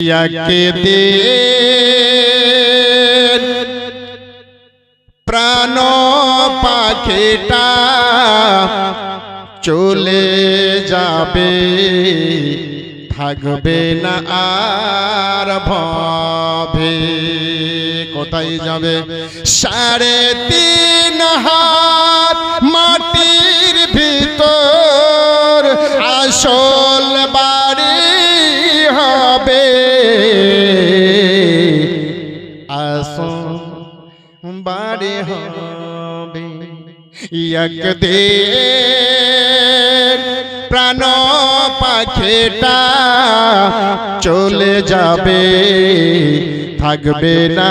একদিন প্রাণ পাখিটা চলে যাবে, থাকবে না আর ভবে। কোথায় যাবে? 3.5 হাত মাটির ভিতর আসল বাড়ি হবে, আসল বাড়ি হবে। একদিন প্রাণ পাখিটা চলে যাবে, থাকবে না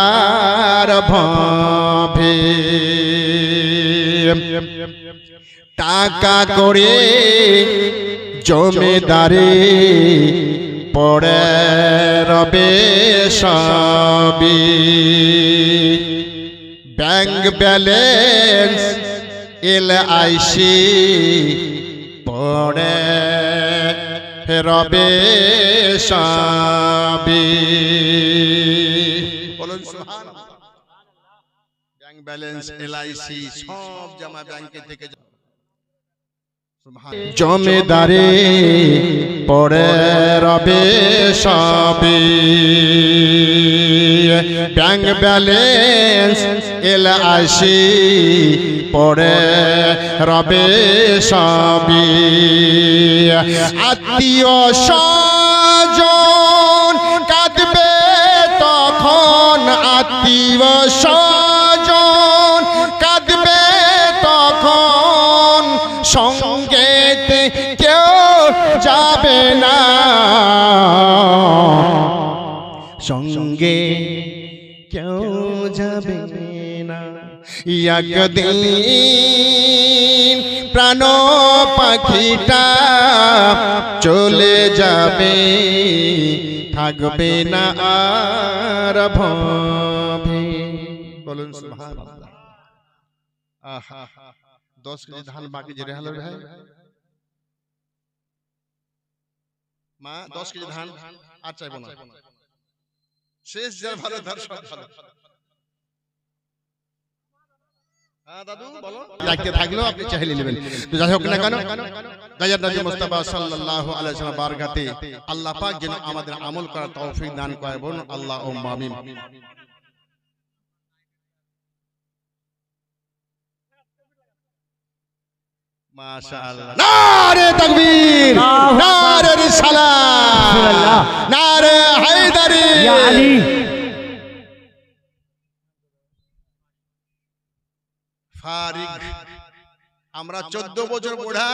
আর ভবে। টাকা করে জমিদারি পড়ে রবে সবই, ব্যাংক ব্যালেন্স LIC পড়ে রবে সবই। বলুন সুবহানাল্লাহ। ব্যাংক ব্যালেন্স LIC সব জমা ব্যাংকে থেকে জমিদারি পড়ে রবে সবই, ব্যাংক ব্যালেন্স LIC পড়ে রবে সবই। আত্মীয় স্বজন কাঁদবে তখন, আত্মীয় স্বজন কাঁদবে তখন, সঙ্গে কেউ যাবে না, সঙ্গে কেউ যাবে না। একদিন প্রাণ পাখিটা চলে যাবে, থাকবে না আর ভবে। বলুন সুবহানাল্লাহ। আহা 10 কেজি ধান বাকি যে রেহাল ভাই মা 10 কেজি ধান আর চাইবো না, শেষ যার ভালো ধার সব ভালো। হ্যাঁ দাদু বলো, রাখতে থাকলেও আপনি চাইলে নেবেন। তো যাই হোক না কেন, গায়র নবী মুস্তাফা সাল্লাল্লাহু আলাইহি ওয়াসাল্লাম বারকাতে আল্লাহ পাক যেন আমাদের আমল করার তৌফিক দান করে। বলুন আল্লাহুম্মা আমিন। মাশাআল্লাহ। নারে তাকবীর, নারে রিসালাত, নারে হায়দারি ইয়া আলী। ফারিক আমরা 14 বছর বুড়া